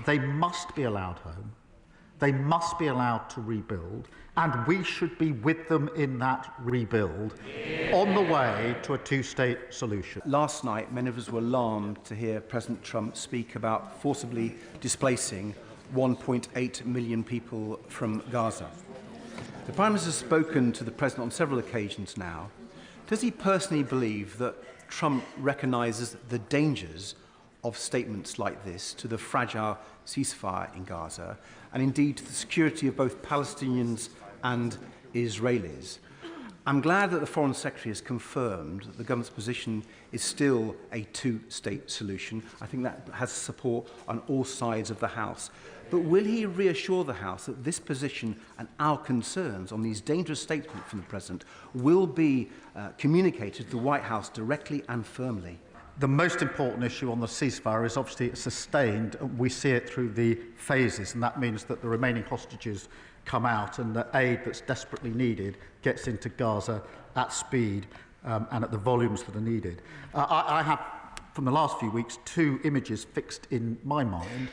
They must be allowed home. They must be allowed to rebuild, and we should be with them in that rebuild on the way to a two-state solution. Last night, many of us were alarmed to hear President Trump speak about forcibly displacing 1.8 million people from Gaza. The Prime Minister has spoken to the President on several occasions now. Does he personally believe that Trump recognises the dangers of statements like this to the fragile ceasefire in Gaza, and indeed to the security of both Palestinians and Israelis? I'm glad that the Foreign Secretary has confirmed that the government's position is still a two-state solution. I think that has support on all sides of the House. But will he reassure the House that this position and our concerns on these dangerous statements from the President will be communicated to the White House directly and firmly? The most important issue on the ceasefire is obviously it's sustained. We see it through the phases, and that means that the remaining hostages come out and the aid that's desperately needed gets into Gaza at speed and at the volumes that are needed. I have, from the last few weeks, two images fixed in my mind.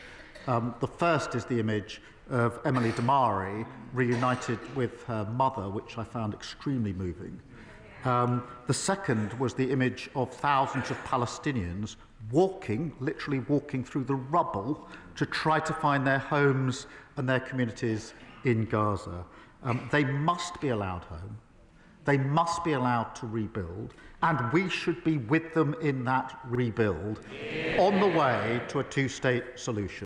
The first is the image of Emily Damari reunited with her mother, which I found extremely moving. The second was the image of thousands of Palestinians literally walking through the rubble to try to find their homes and their communities in Gaza. They must be allowed home. They must be allowed to rebuild, and we should be with them in that rebuild on the way to a two-state solution.